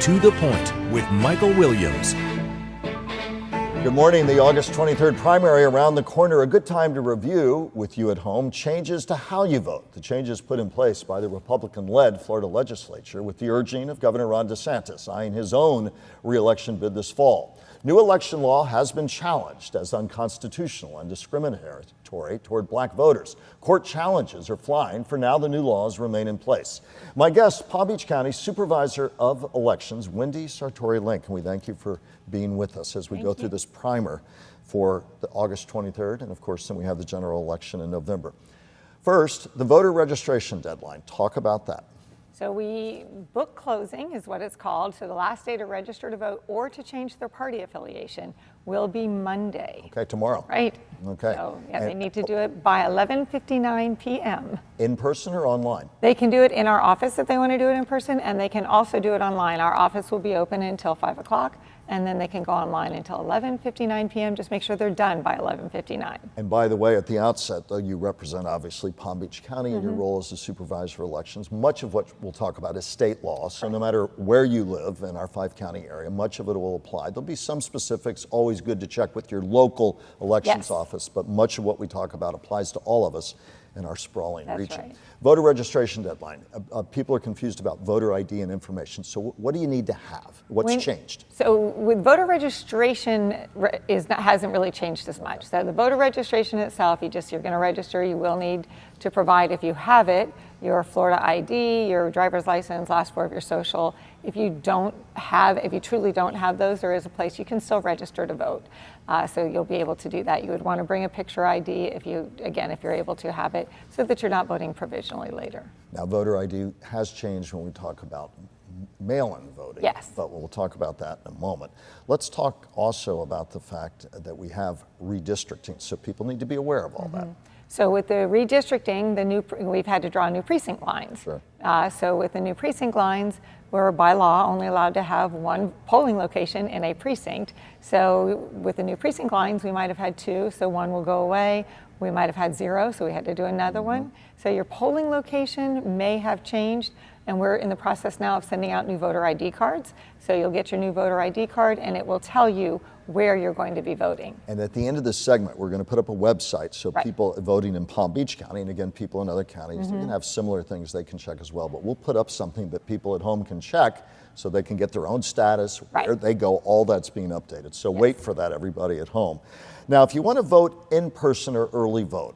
To the Point with Michael Williams. Good morning. The August 23rd primary around the corner. A good time to review with you at home changes to how you vote. The changes put in place by the Republican-led Florida legislature with the urging of Governor Ron DeSantis eyeing his own re-election bid this fall. New election law has been challenged as unconstitutional and discriminatory toward black voters. Court challenges are flying. For now, the new laws remain in place. My guest, Palm Beach County Supervisor of Elections, Wendy Sartory. And we thank you for being with us as we go through this primer for the August 23rd. And of course, then we have the general election in November. First, the voter registration deadline. Talk about that. So book closing is what it's called. So the last day to register to vote or to change their party affiliation will be Monday. Okay, tomorrow. Right. Okay. So yeah, they need to do it by 11:59 p.m. In person or online? They can do it in our office if they want to do it in person, and they can also do it online. Our office will be open until 5 o'clock, and then they can go online until 11:59 p.m. Just make sure they're done by 11:59. And by the way, at the outset, though, you represent obviously Palm Beach County in your role as the Supervisor of Elections. Much of what we'll talk about is state law, so no matter where you live in our 5-county area, much of it will apply. There'll be some specifics, always good to check with your local elections office, but much of what we talk about applies to all of us in our sprawling region. Right. Voter registration deadline. People are confused about voter ID and information. So what do you need to have? What's changed? So with voter registration hasn't really changed as much. So the voter registration itself, you're going to register. You will need to provide, if you have it, your Florida ID, your driver's license, last four of your social. If you truly don't have those, there is a place you can still register to vote. So you'll be able to do that. You would want to bring a picture ID if you're able to have it, so that you're not voting provisionally later. Now, voter ID has changed when we talk about mail-in voting. Yes. But we'll talk about that in a moment. Let's talk also about the fact that we have redistricting, so people need to be aware of all that. So with the redistricting, we've had to draw new precinct lines. Sure. So with the new precinct lines, we're by law only allowed to have one polling location in a precinct. So with the new precinct lines, we might have had two, so one will go away. We might have had zero, so we had to do another one. So your polling location may have changed, and we're in the process now of sending out new voter ID cards. So you'll get your new voter ID card, and it will tell you where you're going to be voting. And at the end of this segment, we're going to put up a website so people voting in Palm Beach County, and again, people in other counties, they can have similar things they can check as well. But we'll put up something that people at home can check so they can get their own status, where they go, all that's being updated. So wait for that, everybody at home. Now, if you want to vote in person or early vote,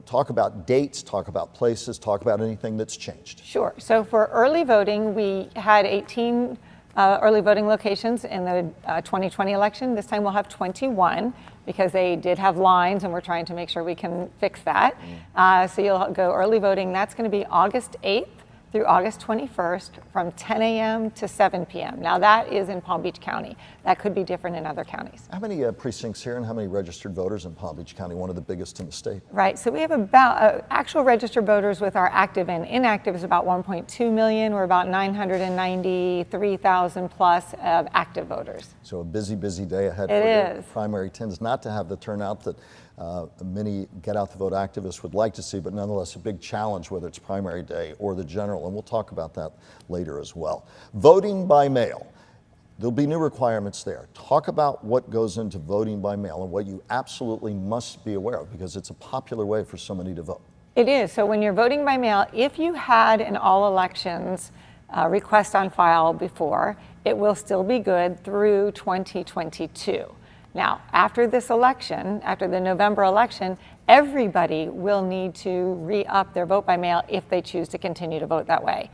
talk about dates, talk about places, talk about anything that's changed. Sure. So for early voting, we had 18 early voting locations in the 2020 election. This time we'll have 21 because they did have lines, and we're trying to make sure we can fix that. So you'll go early voting. That's going to be August 8th through August 21st from 10 a.m. to 7 p.m. Now that is in Palm Beach County. That could be different in other counties. How many precincts here and how many registered voters in Palm Beach County? One of the biggest in the state. Right, so we have about actual registered voters with our active and inactive is about 1.2 million. We're about 993,000 plus of active voters. So a busy, busy day ahead. It for is. The primary tends not to have the turnout that many get out the vote activists would like to see, but nonetheless a big challenge whether it's primary day or the general, and we'll talk about that later as well. Voting by mail. There'll be new requirements there. Talk about what goes into voting by mail and what you absolutely must be aware of, because it's a popular way for somebody to vote. It is. So when you're voting by mail, if you had an all elections request on file before, it will still be good through 2022. Now, after this election, after the November election, everybody will need to re-up their vote by mail if they choose to continue to vote that way,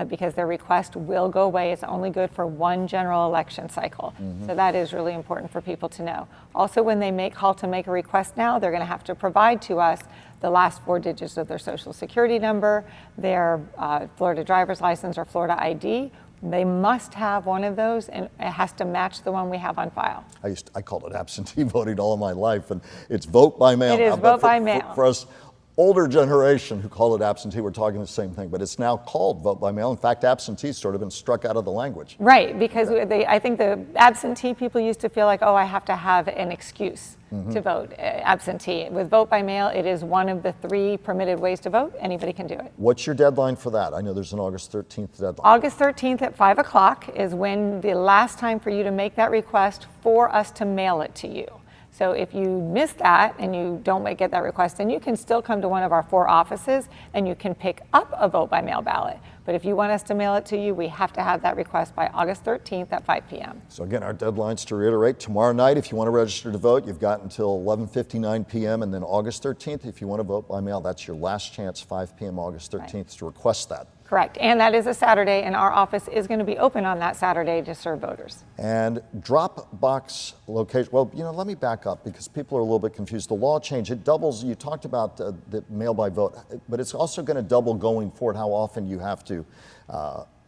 because their request will go away. It's only good for one general election cycle. So that is really important for people to know. Also, when they call to make a request now, they're going to have to provide to us the last 4 digits of their social security number, their Florida driver's license or Florida ID. They must have one of those, and it has to match the one we have on file. I called it absentee voting all of my life, and it's vote by mail. It is vote by mail. For us older generation who call it absentee, we're talking the same thing, but it's now called vote by mail. In fact, absentee's sort of been struck out of the language. Right, because I think the absentee people used to feel like, oh, I have to have an excuse to vote absentee. With vote by mail, it is one of the 3 permitted ways to vote. Anybody can do it. What's your deadline for that? I know there's an August 13th deadline. August 13th at 5 o'clock is when the last time for you to make that request for us to mail it to you. So if you miss that and you don't get that request, then you can still come to one of our 4 offices and you can pick up a vote by mail ballot. But if you want us to mail it to you, we have to have that request by August 13th at 5 p.m. So again, our deadlines, to reiterate, tomorrow night, if you want to register to vote, you've got until 11:59 p.m. And then August 13th, if you want to vote by mail, that's your last chance, 5 p.m. August 13th, to request that. Correct, and that is a Saturday, and our office is going to be open on that Saturday to serve voters. And Dropbox location, well, let me back up because people are a little bit confused. The law change, it doubles, you talked about the mail by vote, but it's also going to double going forward how often you have to,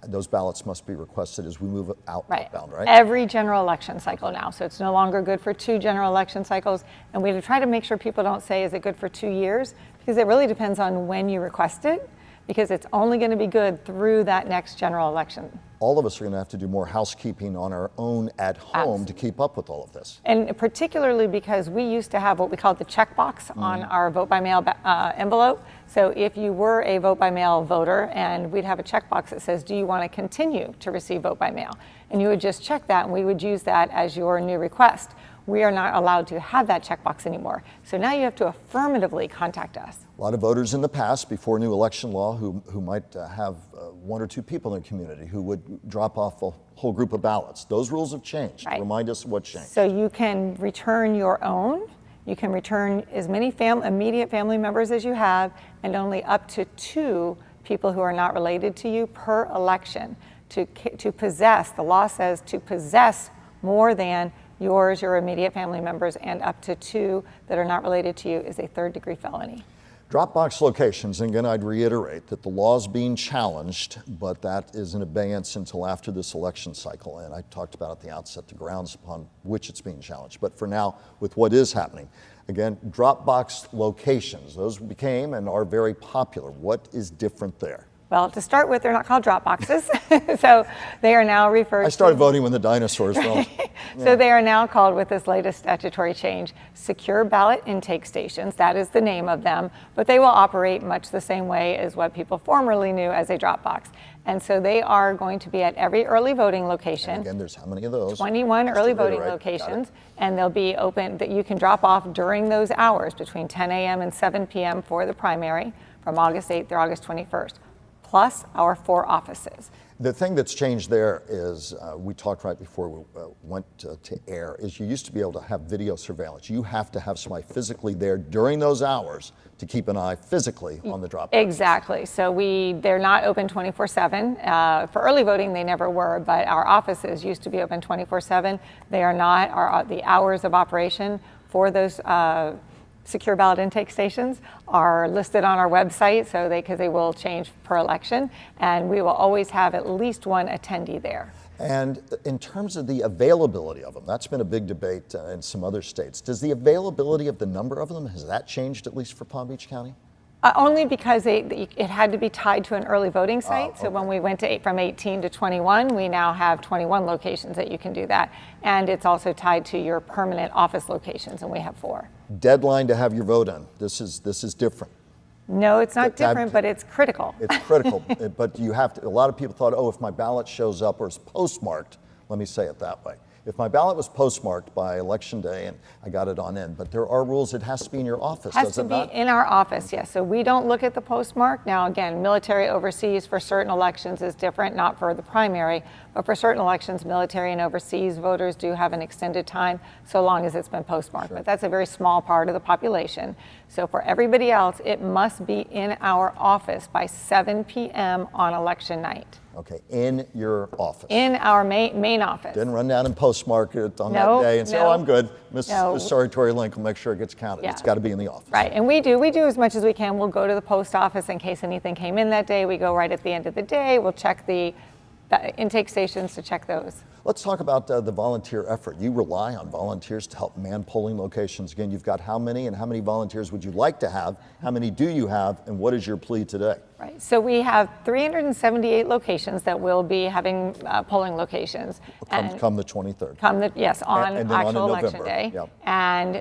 those ballots must be requested as we move outbound, right? Every general election cycle now, so it's no longer good for 2 general election cycles, and we try to make sure people don't say, is it good for 2 years? Because it really depends on when you request it, because it's only going to be good through that next general election. All of us are going to have to do more housekeeping on our own at home to keep up with all of this. And particularly because we used to have what we called the checkbox on our vote by mail envelope. So if you were a vote by mail voter, and we'd have a checkbox that says, do you want to continue to receive vote by mail? And you would just check that, and we would use that as your new request. We are not allowed to have that checkbox anymore. So now you have to affirmatively contact us. A lot of voters in the past, before new election law, who might have 1 or 2 people in their community who would drop off a whole group of ballots. Those rules have changed. Right. Remind us what changed. So you can return your own. You can return as many immediate family members as you have, and only up to 2 people who are not related to you per election. To possess, the law says to possess more than yours, your immediate family members, and up to 2 that are not related to you is a 3rd-degree felony. Dropbox locations, and again, I'd reiterate that the law is being challenged, but that is in abeyance until after this election cycle. And I talked about at the outset the grounds upon which it's being challenged. But for now, with what is happening, again, Dropbox locations, those became and are very popular. What is different there? Well, to start with, they're not called drop boxes. So they are now referred I started voting when the dinosaurs roamed. So they are now called, with this latest statutory change, secure ballot intake stations. That is the name of them, but they will operate much the same way as what people formerly knew as a drop box. And so they are going to be at every early voting location. And again, there's how many of those? 21 early voting locations, and they'll be open that you can drop off during those hours between 10 a.m. and 7 p.m. for the primary from August 8th through August 21st, plus our 4 offices. The thing that's changed there is, we talked right before we went to air, is you used to be able to have video surveillance. You have to have somebody physically there during those hours to keep an eye physically on the drop boxes. Exactly. So they're not open 24/7. For early voting, they never were, but our offices used to be open 24/7. They are not. The hours of operation for those secure ballot intake stations are listed on our website, so because they will change per election, and we will always have at least 1 attendee there. And in terms of the availability of them, that's been a big debate in some other states. Does the availability of the number of them, has that changed at least for Palm Beach County? Only because it had to be tied to an early voting site. Okay. So when we went from 18 to 21, we now have 21 locations that you can do that. And it's also tied to your permanent office locations, and we have 4. Deadline to have your vote in. This is different. No, it's not different, but it's critical. It's critical, but you have to, a lot of people thought, oh, if my ballot shows up or is postmarked, let me say it that way. If my ballot was postmarked by election day and I got it on in, but there are rules, it has to be in your office, does it not? Has to be in our office, yes. So we don't look at the postmark. Now, again, military overseas for certain elections is different, not for the primary, but for certain elections, military and overseas voters do have an extended time so long as it's been postmarked. Sure. But that's a very small part of the population. So for everybody else, it must be in our office by 7 p.m. on election night. Okay, in your office. In our main office. Didn't run down and postmark it on that day and say, oh, I'm good. Miss Sartory Link will make sure it gets counted. Yeah. It's got to be in the office. Right, and we do as much as we can. We'll go to the post office in case anything came in that day. We go right at the end of the day. We'll check the intake stations to check those. Let's talk about the volunteer effort. You rely on volunteers to help man polling locations. Again, you've got how many, and how many volunteers would you like to have? How many do you have, and what is your plea today? Right. So we have 378 locations that will be having polling locations. Come the 23rd. Yes, on and then actual on in election November. day. Yep. And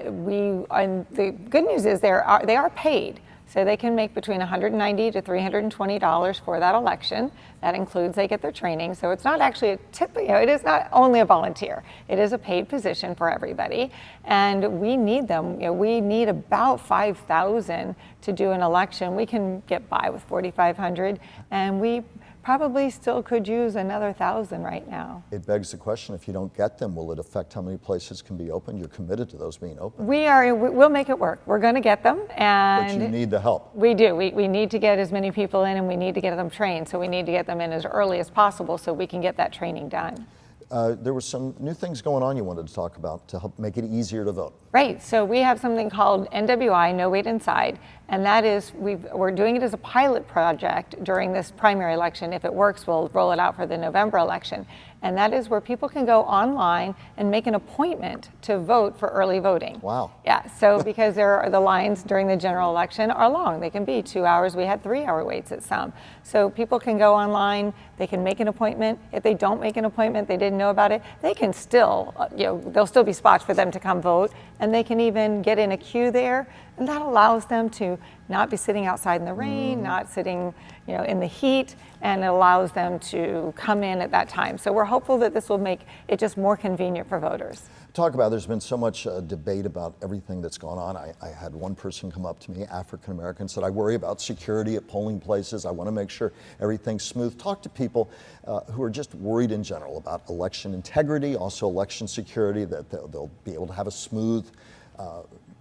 the good news is they are paid. So they can make between $190 to $320 for that election. That includes they get their training. So it's not actually a tip, it is not only a volunteer. It is a paid position for everybody. And we need them. We need about 5,000 to do an election. We can get by with 4,500, and we probably still could use another 1,000 right now. It begs the question, if you don't get them, will it affect how many places can be open? You're committed to those being open. We'll make it work. We're going to get them. And but you need the help. We do. We need to get as many people in, and we need to get them trained. So we need to get them in as early as possible so we can get that training done. There were some new things going on you wanted to talk about to help make it easier to vote. Right. So we have something called NWI, No Wait Inside, and that is we're doing it as a pilot project during this primary election. If it works, we'll roll it out for the November election. And that is where people can go online and make an appointment to vote for early voting. Wow. Yeah. So because the lines during the general election are long, they can be 2 hours. We had 3-hour waits at some. So people can go online. They can make an appointment. If they don't make an appointment, they didn't know about it, they can still, there'll still be spots for them to come vote, and they can even get in a queue there, and that allows them to not be sitting outside in the rain, not sitting, in the heat, and it allows them to come in at that time. So we're hopeful that this will make it just more convenient for voters. There's been so much debate about everything that's gone on. I had one person come up to me, African American, said, I worry about security at polling places. I want to make sure everything's smooth. Talk to people who are just worried in general about election integrity, also election security, that they'll be able to have a smooth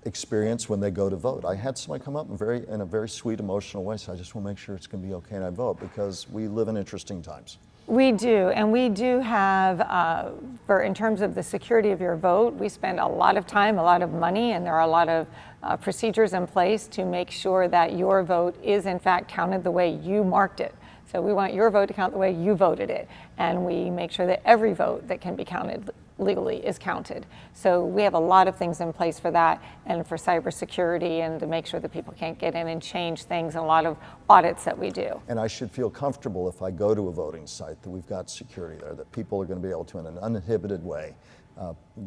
experience when they go to vote. I had somebody come up in a very sweet, emotional way, so I just want to make sure it's going to be okay and I vote, because we live in interesting times. We do, and we do have, in terms of the security of your vote, we spend a lot of time, a lot of money, and there are a lot of procedures in place to make sure that your vote is in fact counted the way you marked it. So we want your vote to count the way you voted it, and we make sure that every vote that can be counted legally is counted. So we have a lot of things in place for that, and for cybersecurity, and to make sure that people can't get in and change things, and a lot of audits that we do. And I should feel comfortable if I go to a voting site that we've got security there, that people are going to be able to, in an uninhibited way,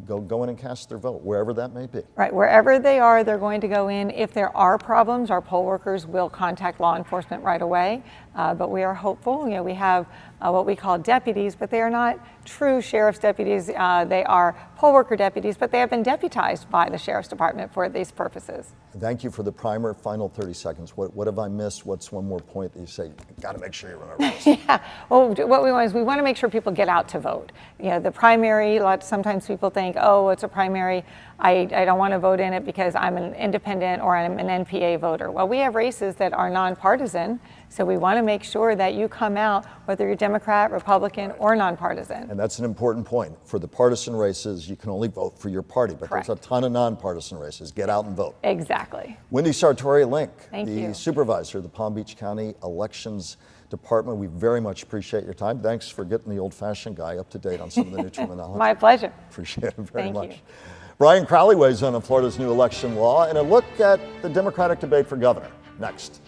go in and cast their vote, wherever that may be. Right, wherever they are, they're going to go in. If there are problems, our poll workers will contact law enforcement right away. But we are hopeful. We have what we call deputies, but they are not true sheriff's deputies. They are poll worker deputies, but they have been deputized by the sheriff's department for these purposes. Thank you for the primer. Final 30 seconds. What have I missed? What's one more point that you say, got to make sure you remember this? Yeah, well, what we want is we want to make sure people get out to vote. The primary, sometimes people think, oh, it's a primary, I don't want to vote in it because I'm an independent or I'm an NPA voter. Well, we have races that are nonpartisan, so we want to make sure that you come out, whether you're Democrat, Republican, or nonpartisan. And that's an important point. For the partisan races, you can only vote for your party, but Correct. There's a ton of nonpartisan races. Get out and vote. Exactly. Wendy Sartory, Link, Thank the you. Supervisor of the Palm Beach County Elections Department. We very much appreciate your time. Thanks for getting the old-fashioned guy up to date on some of the new terminology. My pleasure. Appreciate it very Thank much. you. Brian Crowley weighs in on Florida's new election law and a look at the Democratic debate for governor. Next.